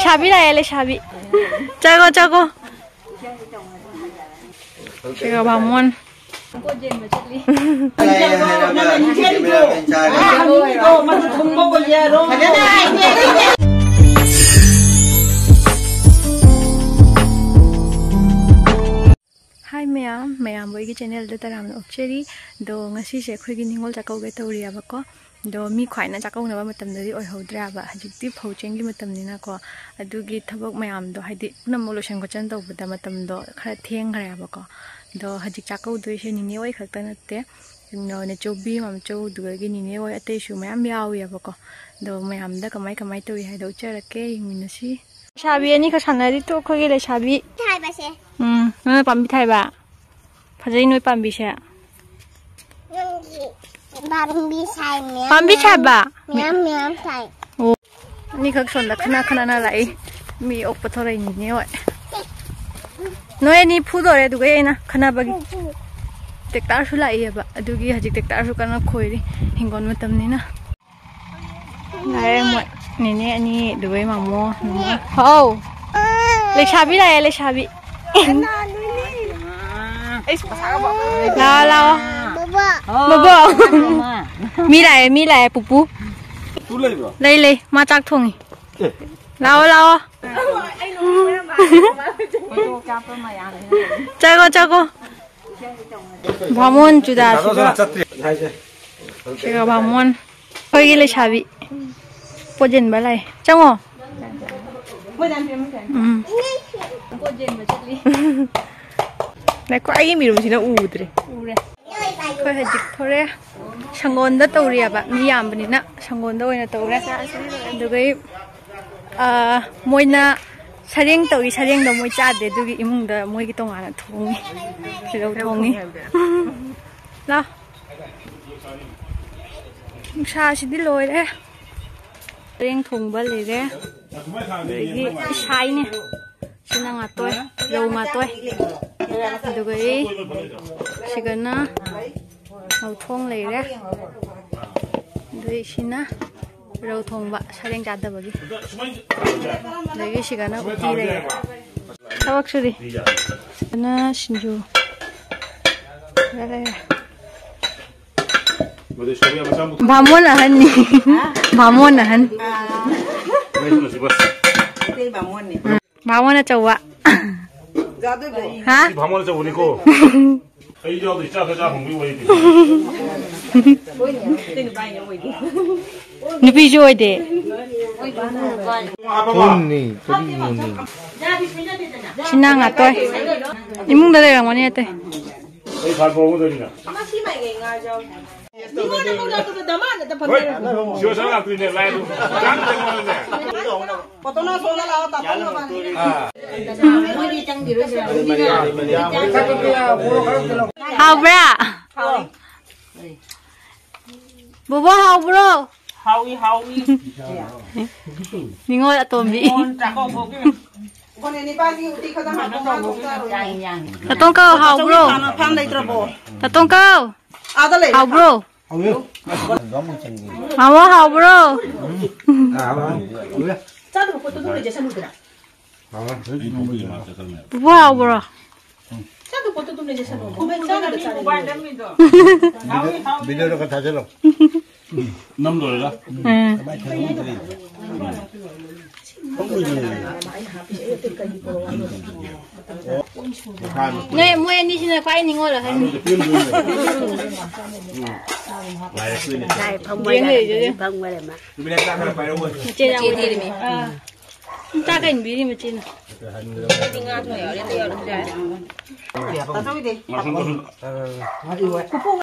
샤비 라야 샤비. 짜고 짜고. 제가 밤원. Hi ma'am boy channel da taram opcheri do ngasi se khoi gi ningol chakau ge tawri aba ko do mi khwaina chakau na ba matam dadi oi hodra ba hajikti phaucheng gi matam ni na ko adugi thabak mayam do haidi namol lotion ko chan do bada matam do khara theng khara aba ko do hajik chakau do se ni ne oi khakta na te no ne chobi mam chou du gi ni ne oi ate shu mayam yawi aba ko do mayam da kamai tawi hai do charake yingminasi shabi ani ka sanari to khoi ge le shabi thai ba se 너 밤비 타이바. 파제이 너희 밤비샤. 밤비 사이면. 밤비 차바. 미안 사이. 오. 니 각선다 크나크나나 라이. 미 오빠 토라 있니 와. 너의 니 푸도래 누가 얘나 크나바기. 텍타르 라이 봐. 아두기 아직 텍타르 까나 코이리. hingon 마tam니나. 나의 뭐 니네 아니 누구의 마모. 호. 레샤비 라야 레샤비. lao bơ mi lại pupu lấy ma chắc thùng lao 짜고 밤원 주다 제가 밤원 거기를 샤비 보진 말래 정어 này có ai mình chỉ là u đấy, coi hay dịch thôi đấy, sang ngôn đó tàu riệp ạ, mi yam bên nè, sang ngôn đâu là tàu đấy, được cái môi na sareng tàu cái sareng đó môi cha đấy, được cái imung đó môi cái tông ăn thùng, cái đâu thùng ấy, nào, sa chỉ đi lôi đấy, sareng thùng bẩnเลยđấy, cái sai nè. Sina nga toy, rau nga toy. Dugay, sigana, mau thong lay re. Dugay sina, rau thong ba, sareng jada bagi. Dugay sigana uti lay. Tawak suri. Na sinju. Bamon ahan ni. Bamon ahan. Bamon achawa. Hả? Bamon achawa ni ko. Ai jo di cha cha hong bi wei di. Ni bi jo de. Ni, cái gì ni? Sina nga toy. Imung da lang wani ate. Ai phal bo mo ni na. Siêu sáng là tụi này lại luôn, trắng trắng luôn nè. Hào bra. Bố bố hào bro. Hào. Mình ngồi ở tôm bị. Là tông câu hào bro. Là tông câu. Hào bro. Mama hào bro. Bố hào bro. Video nó có thay không? Năm rồi đó. Này mua anh đi xin là quay ngồi là hay. Này phong quay này mà. Trên đâu đi mày. Ta cảnh bí đi mà trên.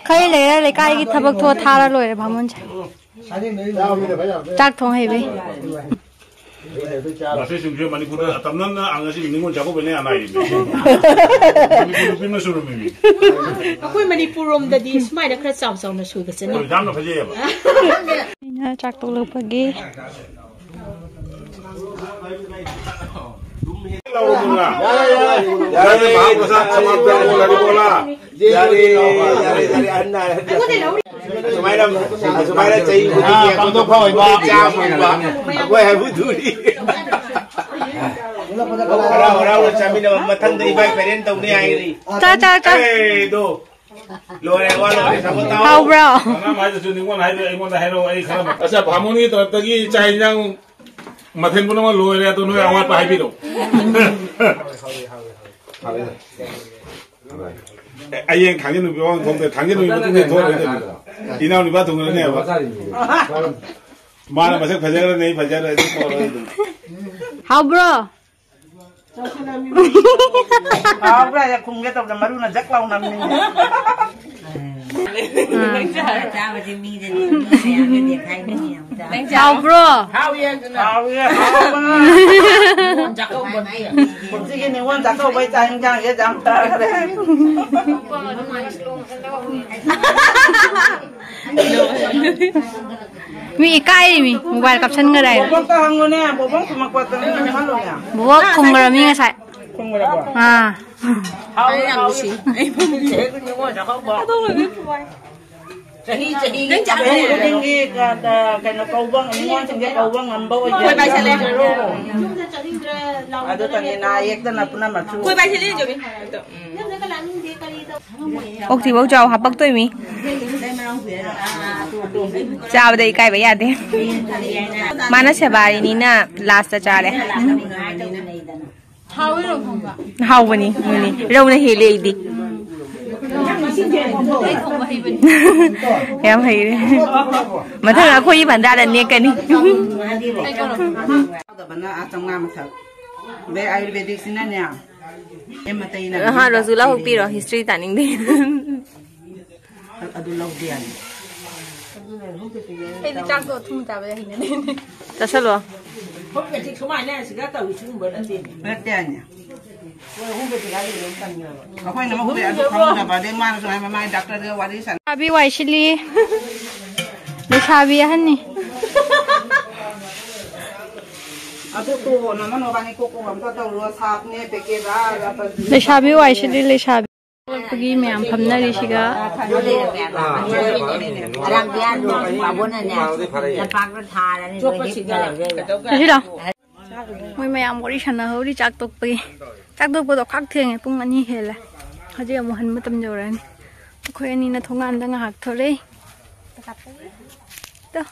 Khai lấy cái tháp bậc thua tha ra rồi bà muốn chạy. Chắc thong hay vậy. Là sẽ dùng cho Manipur tầm năm anh sẽ dùng cho bên này anh này. Manipur phim nó sửa mình. Aku Manipur rom tadi semai dah kerja sama sama suai kesini. Rồi jam nó phải gì vậy? Chắc tôi lâu pagi. Lâu rồi à? Jadi maaf pesan sama dari bola. Jadi anda. Sumai dah cai putih. Kalau tu kau ibu jam ibu. Aku yang butuh ni. Hara chamina mathang dei bai parent tau ni ai ri. Cha. Hey do. Lore wa lore sabota. How bro? Na mai su ni ngon hai do ngon da hai ro ai khara ma. Asa bhamoni to tagi chai jang mathen puno lore to no awat pa hai bi do. Ai khang ni biong thong de thang ni no tu ni tho de. Inau ni ba thong ne ba. Ma na ma se phaja nei phaja ra ni ko ro. How bro? How bro ya khung ge to na maru na jak lau nam ni. How bro? How ya. Jak lau ba ni. Khung si ge ni wan jak lau bai chang chang ye jam ta ka de. Mi kai mi mobile caption ga dai. Bobong ta hang ne, bobong kuma kwat ta ni ma lo ya. Bo khung ga mi nga sai. Khung ga ba. À. Ai làm gì? Em không chế cái những cái đó bỏ. Jadi cái chả cái cái nó câu vâng, anh ngon chẳng cái câu vâng làm bao giờ. Quay bài xe lên rồi. Ada tanya naik dan apa nama tu. Quay bài xe lên rồi. Ok thì bố cháu học bắc tôi mi. Chào đây cái bây giờ đi. Mana sebari ni na last cha le. How bani muni rau na hele di. Em hay đấy. Mà thằng nào khôi bản ra là nghe cái đi. Ha rồi là học pi rồi history ta nín đi. Hey đi trang đồ thung ta bây giờ hình này. Ta sao rồi? Không cái gì số này sẽ có tàu xuống bờ tiền. Bờ tiền nhỉ. Aku yang nama aku ada kamu dah pada mana so memang doktor dia warisan. Abi Waishili. Le sabi han ni. Aku tu nama orang ni koko kamu tahu luar sahab ni pekera apa. Le sabi Waishili le sabi. Pagi meyam phamna ri siga. Alam dia du babon na ne. Lapak ro tha la ni doi hit ga. Ji da. Moi meyam gori sana ho ri chak tok pagi. Chắc tôi vừa đọc khắc thiền cũng anh hết là, họ chỉ một hình một tầm giờ rồi, khơi anh nó thông ăn đang học thôi đấy, đó,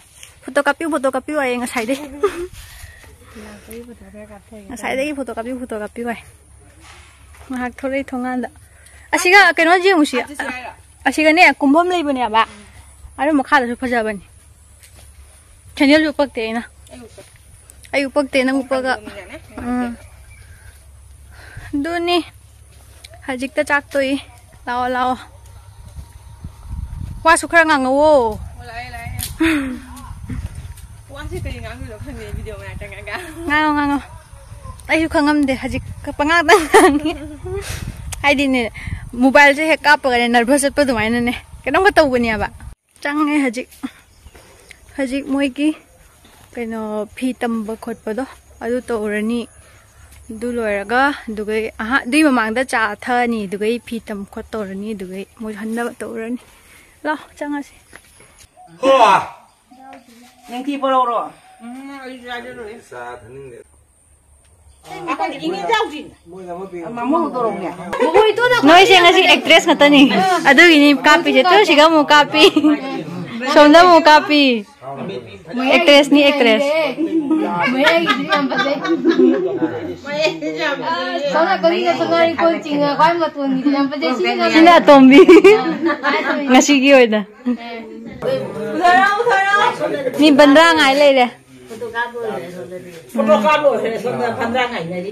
photocopy vậy anh xài đi, xài đấy photocopy vậy, học thôi đấy thông ăn đó, chị cái nói gì không chị, chị cái này cùng hôm nay bên nhà bạn, anh một khát là chụp giờ bên, chân nhớ chụp bức tiền nè, chụp bức tiền nó chụp bức Duni hajik ta chak toi lao wa su khara ngang wo wa si kai ngang lo khan ne video ma ta ngang ai su khangam de hajik ka panga dang ai din ne mobile je ka pa ga nervous pa du mai ne ka dong ka tau bani ba chang ne hajik moi ki kai no phi tam ba khot pa do adu to rani du loiraga dugai aha dui mamang da cha tha ni dugai phi tam khot to rani dugai mo hanna to rani lo changa si Ho à. Yang ti polo ro. Sa thaning de. Apa ni ini jauh jin. Mamu dorong ya. noi se ngasi actress ngata ni adu ini kapi je to siga mo kapi somda mo kapi actress ni actress sina tombi ngasi gi oida ni bandra ngai le de Foto kamu pandang aja ni.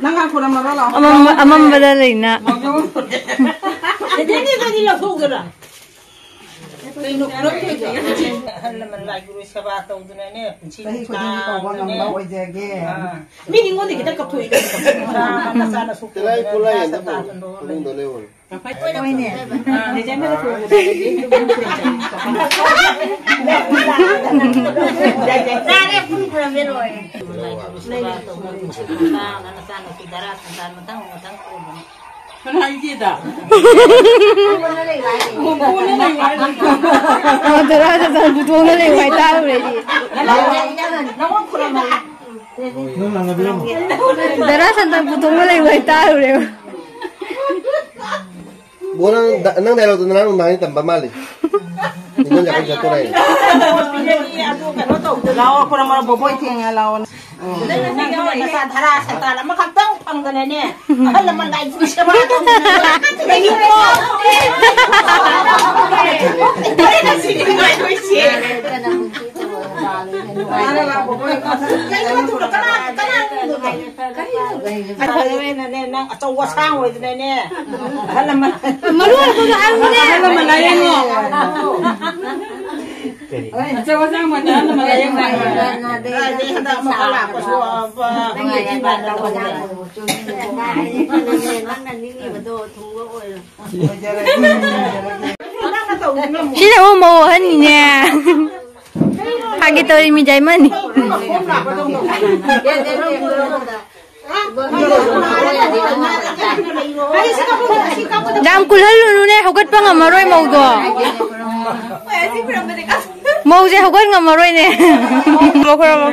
Nangang ko na marala. amam badalay na Jadi ni kan nila fogera. Tino krok ke je. Halla man la guru saba ta uduna ne. Tahi ko ni ko wa ngam ba oi jage. Mini ngoni kita kaptu ida. Na sana su. Tilai pulai anda po. Tulung dole wol. Oi ne. Ne jame ko. Nare pun kura mero oi. Na sana su darat na matang ko. Kan kita. Madara da butuh na le wai ta re ji Namun kurang Dara santang putong mo lang yung tao rin. Bukan nang dalam tu nang main tambah mali. Ini jangan jatuh lagi. Lawa ko naman boboy tiya lawa. Nasa dhara sa tala makagtang pangganan niya. Alam man dai siya ba to. Dai ko. Dai na sige ngai ko siya. Ala boboy ko. Kaya naman tu kana. Ano na nang asawa sang wa din ne. Alam man. Maruan ko na ano ne. Alam man layan mo. Asawa sang mo na alam man layan mo. Di handa makala ko so Sila mo mauhan niya. Hagi to rin mi jay man. Dam kulhal nune hugat pa nga maroy mau go. Mau je hugat nga maroy ne. Mo ko mo.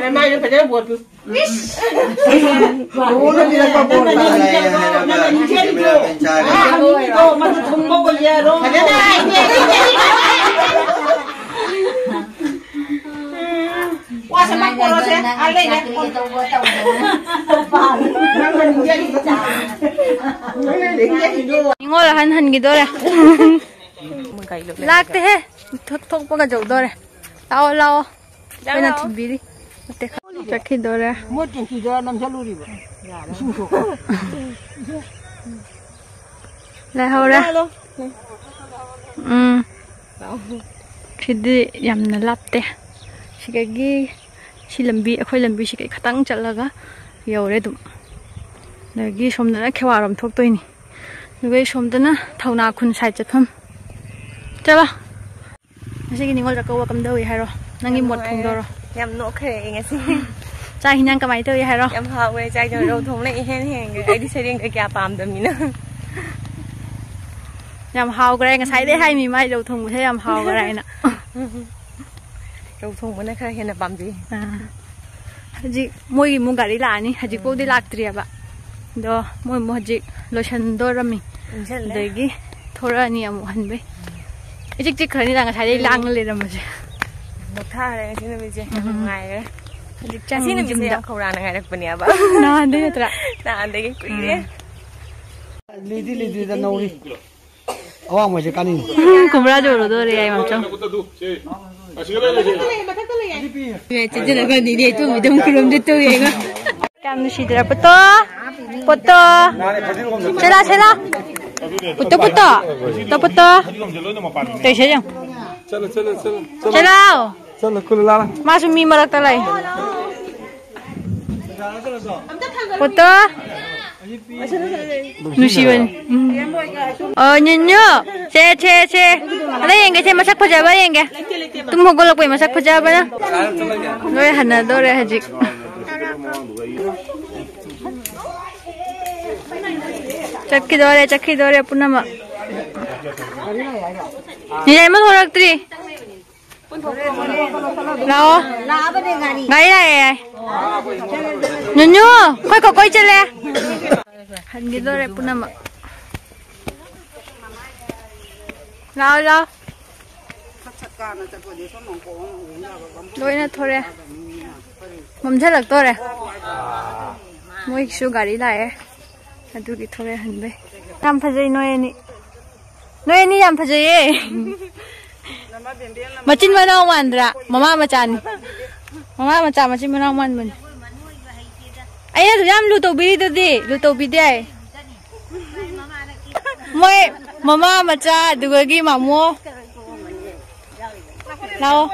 Wasa magpuro siya, alay na. Ingol han gitu re. Lagte he. Thok pa ga jau do re. Lao. Pena thibiri. Chakhi do re. Mo tinki da nam chaluri ba. La hora. Khidi yamna lapte. Shigagi shilambi akhoi lambi shikai khatang chalaga yore dum lagi somdana khewaram thoktoini lugai somdana thauna khun sai chatham chala asigi ningol rakawa kamdawi hairo nangi mot thongdoro yam no khare ngasi cha hinang kamai tawi hairo yam hawe chai jo ro thong lai hen hen ge ai di sereng ga kya pam da mina yam haw gre ngasai de hai mi mai ro thong the yam haw gre na ro thong mana khare hen na pam ji haji moi mu gari la ni haji ko di laktri aba do moi mu haji lotion do rami degi thora ni amu hanbe ijik jik khani la ngasai de lang le ram je mo tha re ngasi na bi je ngai re ijik chang asi na bi je khora na ngai rak pania ba na de tra na ande ge kui re Lidi da nauri. Awang mo je kanin. Kumra jo ro do re ai mam chang me che na ga ni re tu mi dum krum de tu ye ga kam ni sidra poto chela poto te se jang chelo kul la masu mi marak talai poto nusiwan nyanyo che ada yang ke masak pajaba yang ke tum hogolok pe masak pajaba na noy hana dore hajik chakki dore punama ni ai man horak tri lao ngai ai nyanyo koi chale hangi dore punama lao đôi nó thôi đấy mầm thế là tôi đấy mỗi số gari lại là tôi cái thôi hẳn đây làm phải gì nói ni làm phải gì mà chín mà đâu ăn ra mama mà chan mà chín mà đâu ăn mình ấy là làm lu tàu bi đi mỗi mama mà cha được cái mà mua nào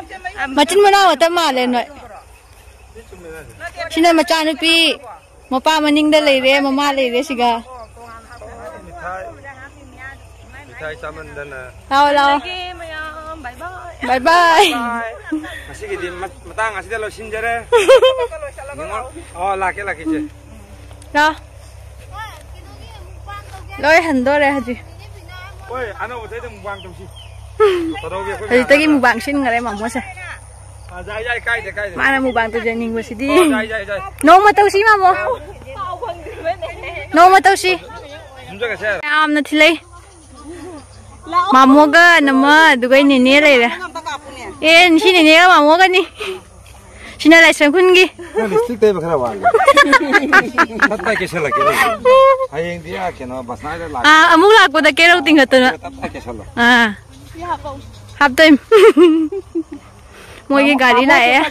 mà chín mà nào ở mà lên rồi chín mà cha nó pi mà pa mà ninh đây lấy đấy mà ma lấy đấy xí ga nào bye bye masih gitu matang ngasih dia lo sinjare laki je nào lôi hành đôi đây hả chị ôi anh đâu thấy được một vàng trong gì thì tới cái một bạn xin người đây mà mua xe Mana mukbang tu jadi gue sih. No mau tahu sih mamo. No mau tahu sih. Am nanti leh. Mamo ga nama dugai nene leh ya. Ni sini nene ga mamo ga ni. Sini leh sengkun gi. Listrik teh berapa wal? Tata kisah lagi. Ayang dia kena basna ada lagi. Amuk lah aku dah kira tinggal tu na. Tata kisah lah. Hap time. Mau ye gari lah ya.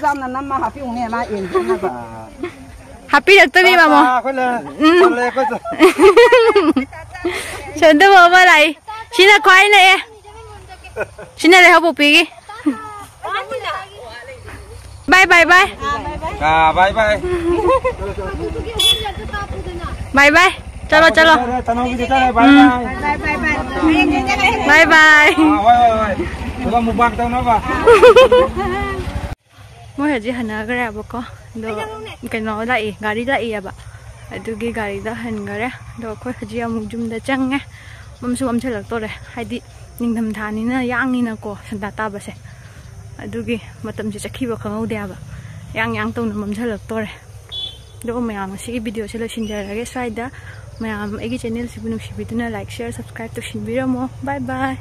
Happy doktor ni mamo. Sudah bawa lagi. Sini kuai na ya. Sini leh hapu pergi. Bye bye bye. Bye bye. Bye bye. Chalo chalo. Bye bye. Coba mukbang tahu apa? Moi haji hana gare abako do keno lai gari lai aba adugi gari da han gare do khoi haji amuk jum da change mamsu amchalak tore haidi ningdam thani na yang ni na ko sanda ta ba se adugi matam se chakhiba khangau de aba yang to na mamchalak tore do mayam si video se lo shinjarage saida mayam egi channel si bunu shibituna like share subscribe to shinbiramo. Bye bye.